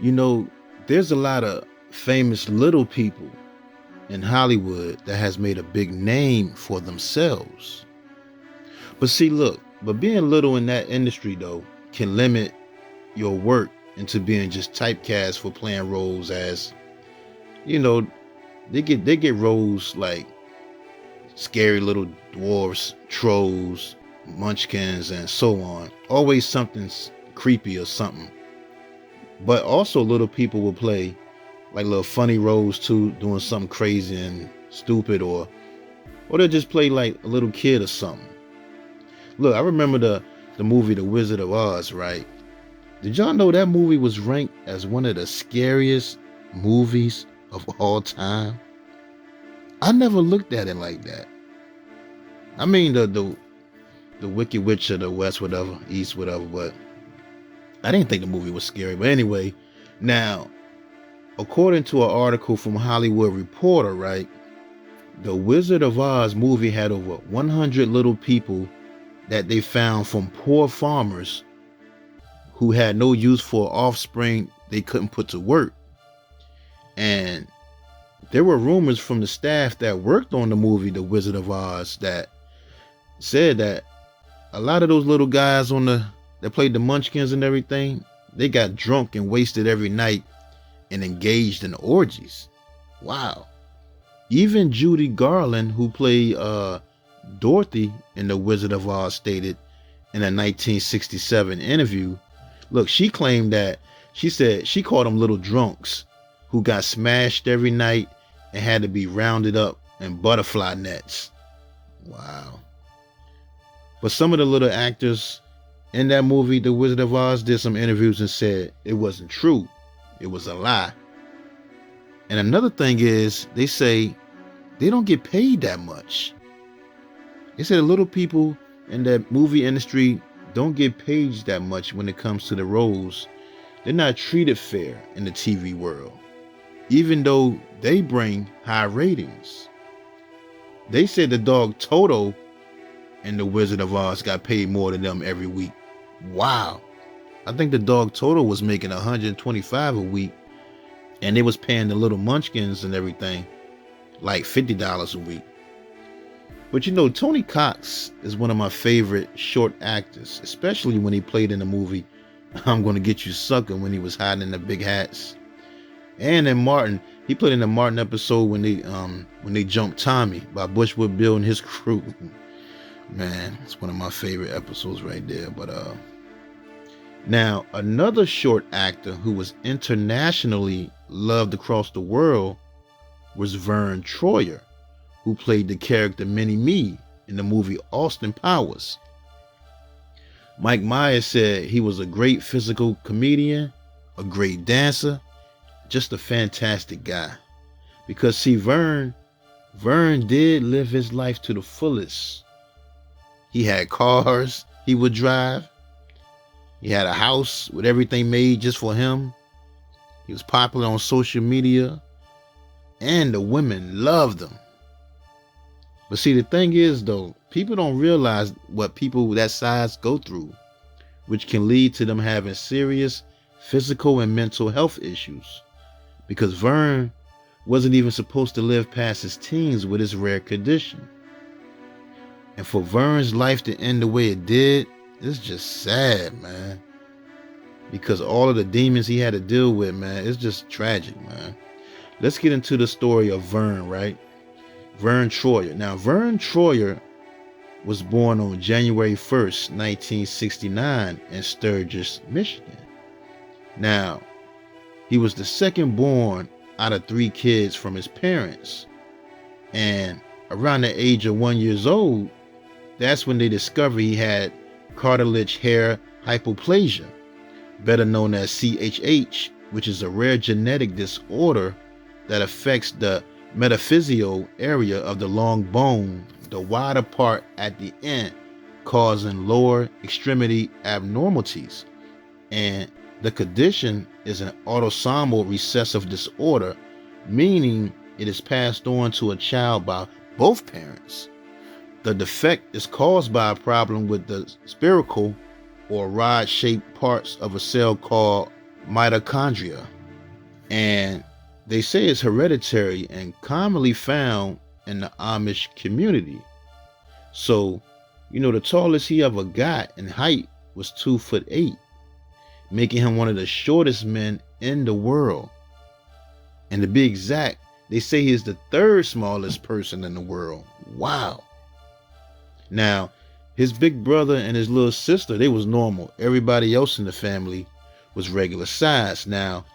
You know, there's a lot of famous little people in Hollywood that has made a big name for themselves. But see, look, but being little in that industry though can limit your work into being just typecast for playing roles as, you know, they get roles like scary little dwarfs, trolls, munchkins, and so on. Always something creepy or something. But also little people will play like little funny roles too, doing something crazy and stupid, or they'll just play like a little kid or something. Look, I remember the movie The Wizard of Oz, right? Did y'all know that movie was ranked as one of the scariest movies of all time? I never looked at it like that. I mean the Wicked Witch of the West, whatever, East, whatever, but I didn't think the movie was scary. But anyway, now according to an article from Hollywood Reporter, right, the Wizard of Oz movie had over 100 little people that they found from poor farmers who had no use for offspring they couldn't put to work. And there were rumors from the staff that worked on the movie The Wizard of Oz that said that a lot of those little guys that played the munchkins and everything, they got drunk and wasted every night and engaged in orgies. Wow. Even Judy Garland, who played Dorothy in The Wizard of Oz, stated in a 1967 interview, look, she claimed that, she said she called them little drunks who got smashed every night and had to be rounded up in butterfly nets. Wow. But some of the little actors in that movie, The Wizard of Oz, did some interviews and said it wasn't true. It was a lie. And another thing is, they say they don't get paid that much. They said the little people in that movie industry don't get paid that much when it comes to the roles. They're not treated fair in the TV world, even though they bring high ratings. They said the dog Toto in The Wizard of Oz got paid more than them every week. Wow. I think the dog Toto was making $125 a week, and they was paying the little munchkins and everything like $50 a week. But you know, Tony Cox is one of my favorite short actors, especially when he played in the movie I'm Gonna Get You Sucker, when he was hiding in the big hats. And in Martin, he played in the Martin episode when they jumped Tommy by Bushwood Bill and his crew. Man, it's one of my favorite episodes right there. But now another short actor who was internationally loved across the world was Verne Troyer, who played the character Mini-Me in the movie Austin Powers. Mike Myers said he was a great physical comedian, a great dancer, just a fantastic guy. Because see, Verne did live his life to the fullest. He had cars he would drive. He had a house with everything made just for him. He was popular on social media, and the women loved him. But see, the thing is though, people don't realize what people that size go through, which can lead to them having serious physical and mental health issues. Because Verne wasn't even supposed to live past his teens with his rare condition. And for Verne's life to end the way it did, it's just sad, man. Because all of the demons he had to deal with, man, it's just tragic, man. Let's get into the story of Verne, right? Verne Troyer. Now, Verne Troyer was born on January 1st, 1969 in Sturgis, Michigan. Now, he was the second born out of 3 kids from his parents. And around the age of 1 year old, that's when they discovered he had cartilage hair hypoplasia, better known as CHH, which is a rare genetic disorder that affects the metaphyseal area of the long bone, the wider part at the end, causing lower extremity abnormalities. And the condition is an autosomal recessive disorder, meaning it is passed on to a child by both parents. The defect is caused by a problem with the spherical or rod-shaped parts of a cell called mitochondria. And they say it's hereditary and commonly found in the Amish community. So, the tallest he ever got in height was 2'8", making him one of the shortest men in the world. And to be exact, they say he is the third smallest person in the world. Wow. Now, his big brother and his little sister, they was normal. Everybody else in the family was regular size. Now,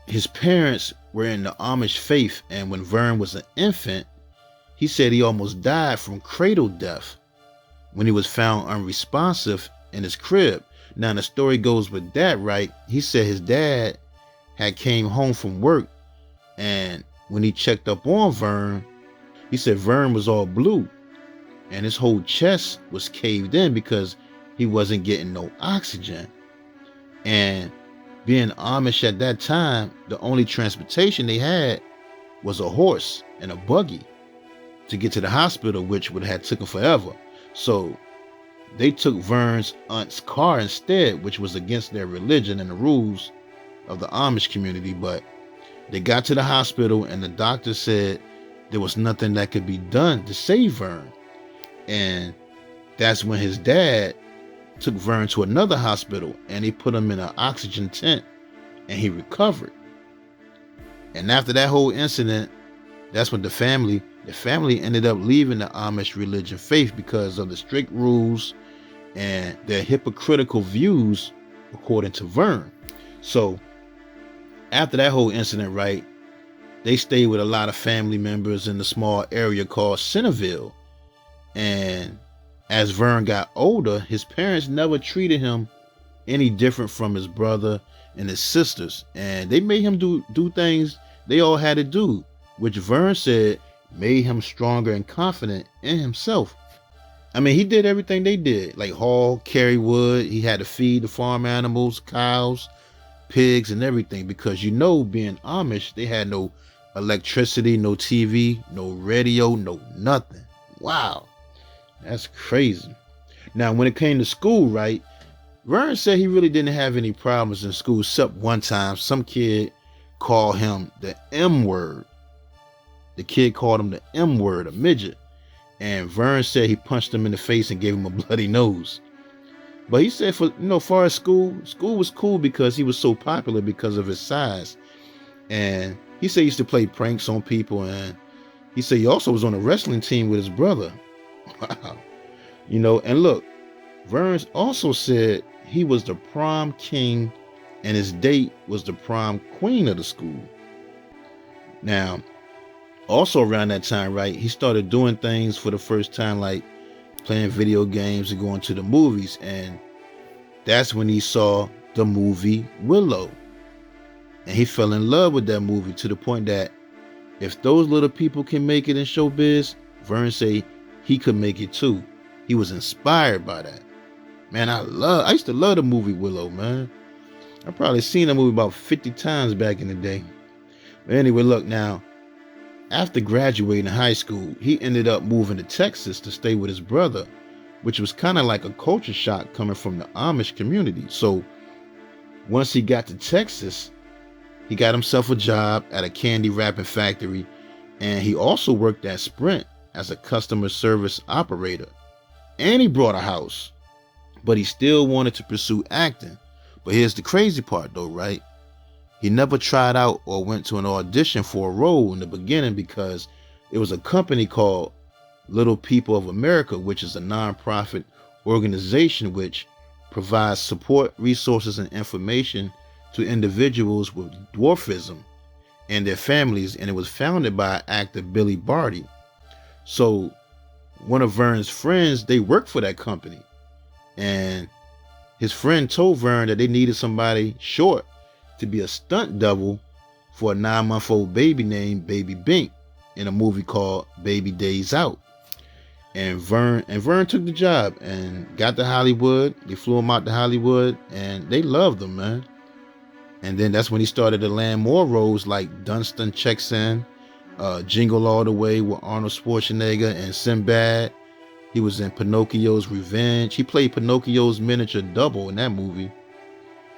his parents were in the Amish faith, and when Verne was an infant, he said he almost died from cradle death when he was found unresponsive in his crib. Now, the story goes with that, right? He said his dad had came home from work, and when he checked up on Verne, he said Verne was all blue, and his whole chest was caved in because he wasn't getting no oxygen. And being Amish at that time, the only transportation they had was a horse and a buggy to get to the hospital, which would have taken forever. So they took Verne's aunt's car instead, which was against their religion and the rules of the Amish community. But they got to the hospital, and the doctor said there was nothing that could be done to save Verne. And that's when his dad took Verne to another hospital, and they put him in an oxygen tent, and he recovered. And after that whole incident, that's when the family ended up leaving the Amish religion faith because of the strict rules and their hypocritical views, according to Verne. So after that whole incident, right, they stayed with a lot of family members in the small area called Centerville. And as Verne got older, his parents never treated him any different from his brother and his sisters. And they made him do things they all had to do, which Verne said made him stronger and confident in himself. I mean, he did everything they did, like haul, carry wood. He had to feed the farm animals, cows, pigs, and everything, because being Amish, they had no electricity, no TV, no radio, no nothing. Wow, that's crazy. Now, when it came to school, right, Verne said he really didn't have any problems in school, except one time some kid called him the M word. The kid called him the M word, a midget. And Verne said he punched him in the face and gave him a bloody nose. But he said far as school was cool because he was so popular because of his size. And he said he used to play pranks on people, and he said he also was on a wrestling team with his brother. Wow. And look, Verne also said he was the prom king and his date was the prom queen of the school. Now, also around that time, right, he started doing things for the first time, like playing video games and going to the movies. And that's when he saw the movie Willow. And he fell in love with that movie to the point that if those little people can make it in showbiz, Verne say he could make it too. He was inspired by that. Man, I used to love the movie Willow, man. I probably seen that movie about 50 times back in the day. But anyway, look now. After graduating high school, he ended up moving to Texas to stay with his brother, which was kind of like a culture shock coming from the Amish community. So once he got to Texas, he got himself a job at a candy wrapping factory, and he also worked at Sprint as a customer service operator. And he bought a house, but he still wanted to pursue acting. But here's the crazy part though, right? He never tried out or went to an audition for a role in the beginning because it was a company called Little People of America, which is a nonprofit organization which provides support, resources, and information to individuals with dwarfism and their families, and it was founded by actor Billy Barty. So one of Verne's friends, they worked for that company, and his friend told Verne that they needed somebody short to be a stunt double for a 9-month-old baby named Baby Bink in a movie called Baby Days Out. And Verne took the job and got to Hollywood. They flew him out to Hollywood, and they loved him, man. And then that's when he started to land more roles like Dunstan Checks In, Jingle All the Way with Arnold Schwarzenegger, and Sinbad. He was in Pinocchio's Revenge. He played Pinocchio's miniature double in that movie.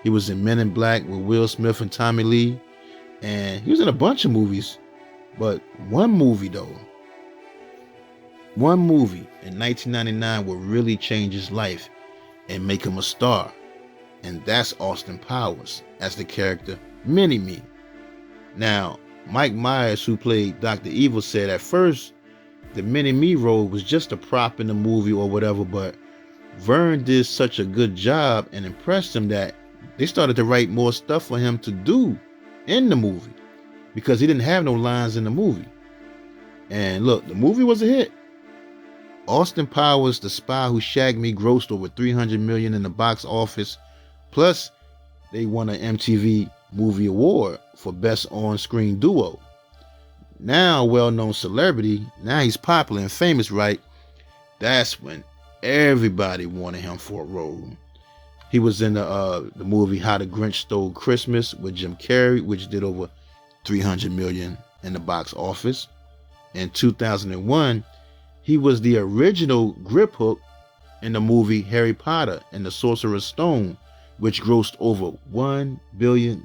He was in Men in Black with Will Smith and Tommy Lee. And he was in a bunch of movies, but one movie in 1999 will really change his life and make him a star. And that's Austin Powers as the character Mini-Me. Now, Mike Myers, who played Dr. Evil, said at first the Mini-Me role was just a prop in the movie or whatever, but Verne did such a good job and impressed him that they started to write more stuff for him to do in the movie because he didn't have no lines in the movie. And look, the movie was a hit. Austin Powers, The Spy Who Shagged Me, grossed over $300 million in the box office. Plus, they won an MTV Movie Award for Best On-Screen Duo. Now a well-known celebrity, now he's popular and famous, right? That's when everybody wanted him for a role. He was in the movie How the Grinch Stole Christmas with Jim Carrey, which did over $300 million in the box office. In 2001, he was the original Grip Hook in the movie Harry Potter and the Sorcerer's Stone, which grossed over $1 billion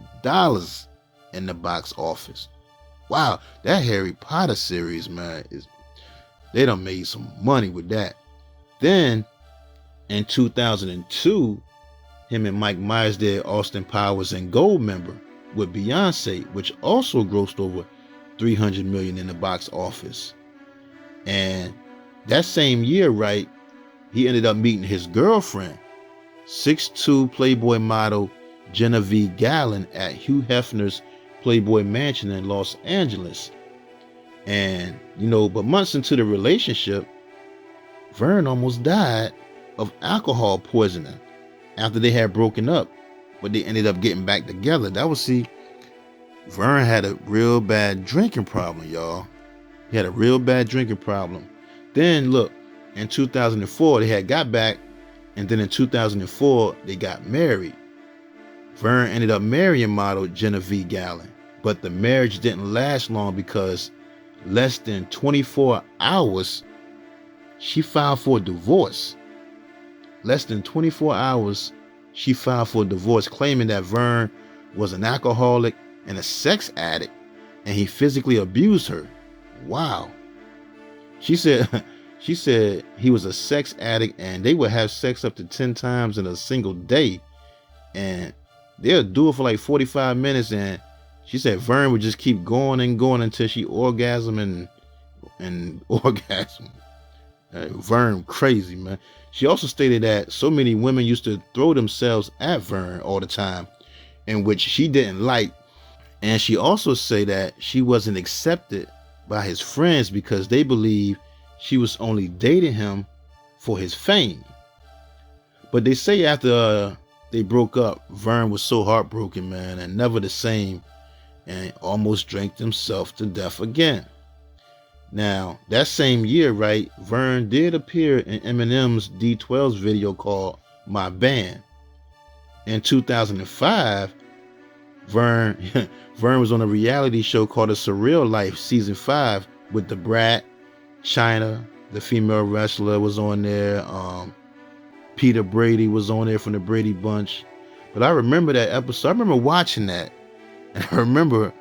in the box office. Wow, that Harry Potter series, man, they done made some money with that. Then, in 2002, him and Mike Myers did Austin Powers and Goldmember with Beyonce, which also grossed over $300 million in the box office. And that same year, right, he ended up meeting his girlfriend, 6'2" Playboy model Genevieve Gallen, at Hugh Hefner's Playboy Mansion in Los Angeles. And, but months into the relationship, Verne almost died of alcohol poisoning after they had broken up, but they ended up getting back together. Verne had a real bad drinking problem, y'all. He had a real bad drinking problem. Then look, in 2004, they had got back, and then in 2004, they got married. Verne ended up marrying model Genevieve Gallen, but the marriage didn't last long because less than 24 hours, she filed for a divorce. Less than 24 hours, she filed for a divorce, claiming that Verne was an alcoholic and a sex addict, and he physically abused her. Wow. She said he was a sex addict and they would have sex up to 10 times in a single day. And they'll do it for like 45 minutes. And she said Verne would just keep going and going until she orgasm and orgasm. Verne crazy, man. She also stated that so many women used to throw themselves at Verne all the time, in which she didn't like. And she also said that she wasn't accepted by his friends because they believed she was only dating him for his fame. But they say after they broke up, Verne was so heartbroken, man, and never the same, and almost drank himself to death again. Now, that same year, right, Verne did appear in Eminem's D12's video called My Band. In 2005, Verne was on a reality show called A Surreal Life Season 5 with the Brat, China, the female wrestler was on there. Peter Brady was on there from the Brady Bunch. But I remember that episode. I remember watching that. And I remember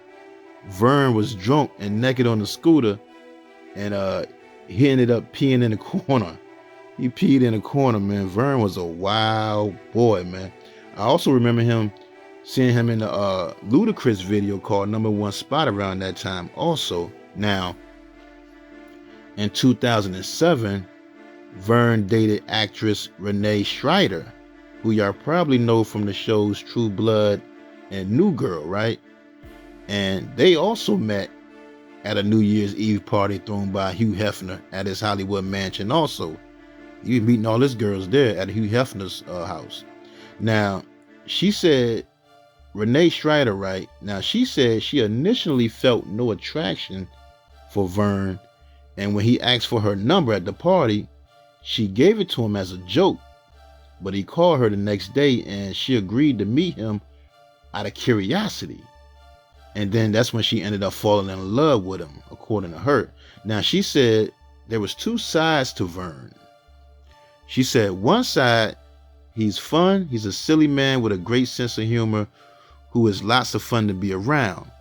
Verne was drunk and naked on the scooter. And he ended up peeing in the corner. He peed in the corner, man. Verne was a wild boy, man. I also remember seeing him in the Ludacris video called Number One Spot around that time also. Now, in 2007, Verne dated actress Renee Schreider, who y'all probably know from the shows True Blood and New Girl, right? And they also met at a New Year's Eve party thrown by Hugh Hefner at his Hollywood mansion also. You meeting all his girls there at Hugh Hefner's house. Now, she said, Renee Schreider, right? Now, she said she initially felt no attraction for Verne, and when he asked for her number at the party, she gave it to him as a joke. But he called her the next day and she agreed to meet him out of curiosity. And then that's when she ended up falling in love with him, according to her. Now, she said there was two sides to Verne. She said one side, he's fun. He's a silly man with a great sense of humor who is lots of fun to be around.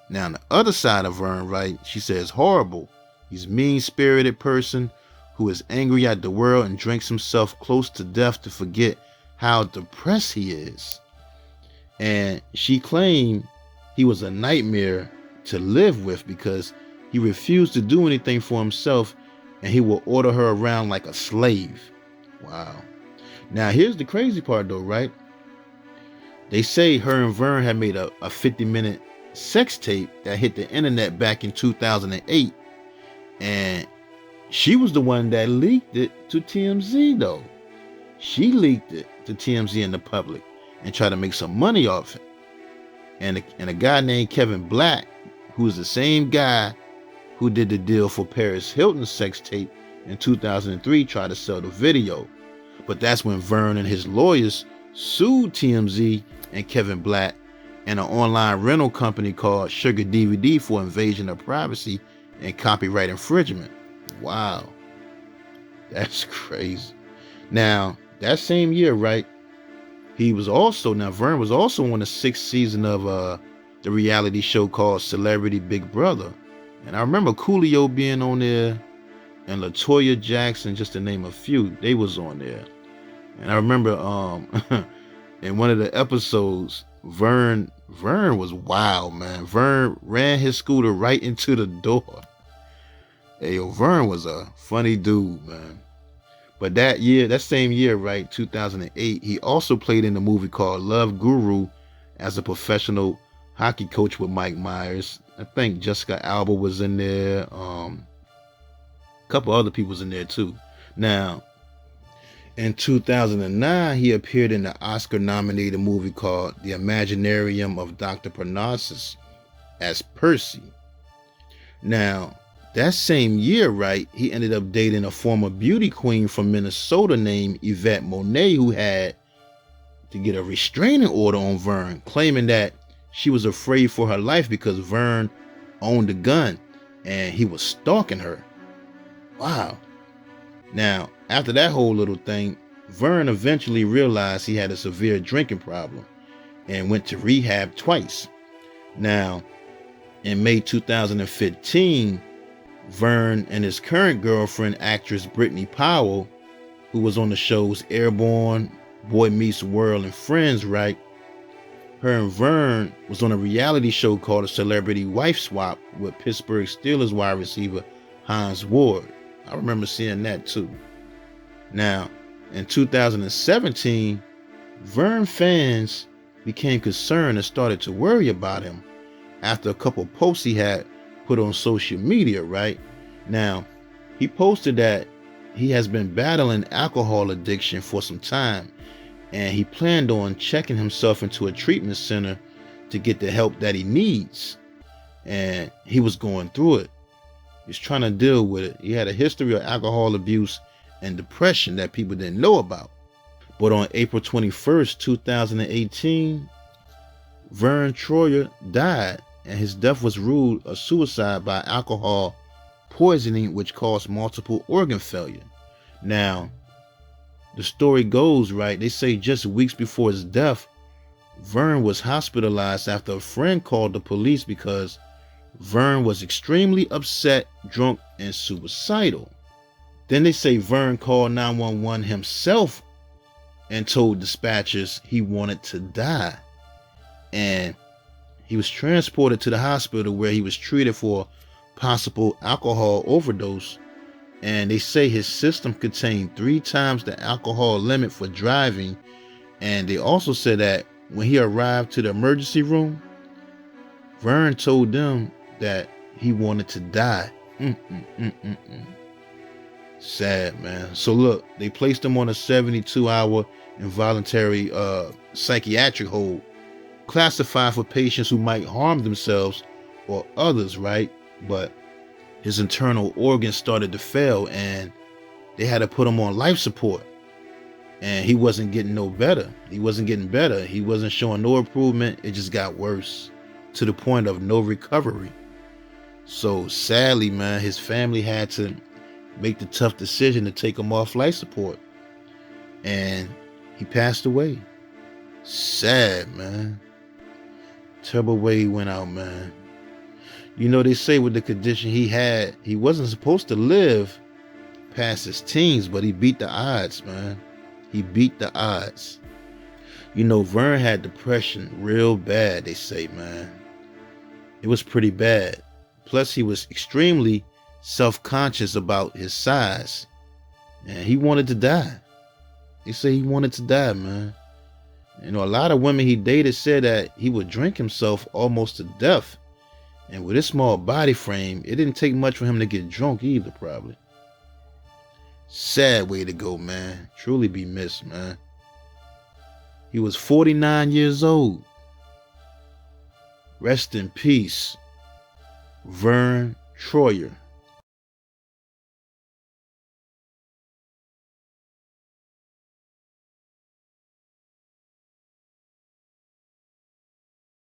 Now, on the other side of Verne, right, she says horrible. He's a mean-spirited person who is angry at the world and drinks himself close to death to forget how depressed he is. And she claimed he was a nightmare to live with because he refused to do anything for himself and he will order her around like a slave. Wow. Now, here's the crazy part though, right? They say her and Verne had made a 50-minute sex tape that hit the internet back in 2008. And she was the one that leaked it to TMZ though. She leaked it to TMZ in the public and tried to make some money off it. And a guy named Kevin Black, who's the same guy who did the deal for Paris Hilton's sex tape in 2003, tried to sell the video. But that's when Verne and his lawyers sued TMZ and Kevin Black and an online rental company called Sugar DVD for invasion of privacy and copyright infringement. Wow. That's crazy. Now, that same year, right, Verne was also on the 6th season of the reality show called Celebrity Big Brother. And I remember Coolio being on there and LaToya Jackson, just to name a few, they was on there. And I remember in one of the episodes, Verne was wild, man. Verne ran his scooter right into the door. Hey, yo, Verne was a funny dude, man. But that same year, right, 2008, he also played in a movie called Love Guru as a professional hockey coach with Mike Myers. I think Jessica Alba was in there. A couple other people was in there too. Now, in 2009, he appeared in the Oscar-nominated movie called The Imaginarium of Dr. Parnassus as Percy. Now, that same year, right, he ended up dating a former beauty queen from Minnesota named Yvette Monet, who had to get a restraining order on Verne, claiming that she was afraid for her life because Verne owned a gun and he was stalking her. Wow. Now, after that whole little thing, Verne eventually realized he had a severe drinking problem and went to rehab twice. Now, in May 2015, Verne and his current girlfriend, actress Brittany Powell, who was on the shows Airborne, Boy Meets World, and Friends, right? Her and Verne was on a reality show called A Celebrity Wife Swap with Pittsburgh Steelers wide receiver Hines Ward. I remember seeing that too. Now, in 2017, Verne fans became concerned and started to worry about him after a couple posts he had put on social media, right? Now, he posted that he has been battling alcohol addiction for some time and he planned on checking himself into a treatment center to get the help that he needs. And he was going through it. He's trying to deal with it. He had a history of alcohol abuse and depression that people didn't know about. But on April 21st, 2018, Verne Troyer died, and his death was ruled a suicide by alcohol poisoning, which caused multiple organ failure. Now, the story goes, right, they say just weeks before his death, Verne was hospitalized after a friend called the police because Verne was extremely upset, drunk, and suicidal. Then they say Verne called 911 himself and told dispatchers he wanted to die. And he was transported to the hospital where he was treated for possible alcohol overdose. And they say his system contained 3 times the alcohol limit for driving. And they also said that when he arrived to the emergency room, Verne told them that he wanted to die. Sad, man. So look, they placed him on a 72-hour involuntary psychiatric hold, classified for patients who might harm themselves or others, right? But his internal organs started to fail and they had to put him on life support. And he wasn't getting no better. He wasn't getting better. He wasn't showing no improvement. It just got worse to the point of no recovery. So sadly, man, his family had to make the tough decision to take him off life support. And he passed away. Sad, man. Terrible way he went out, man. You know, they say with the condition he had, he wasn't supposed to live past his teens, but he beat the odds, man. He beat the odds. You know, Verne had depression real bad, they say, man. It was pretty bad. Plus, he was extremely self-conscious about his size. And he wanted to die. They say he wanted to die, man. You know, a lot of women he dated said that he would drink himself almost to death. And with his small body frame, it didn't take much for him to get drunk either, probably. Sad way to go, man. Truly be missed, man. He was 49 years old. Rest in peace, Verne Troyer.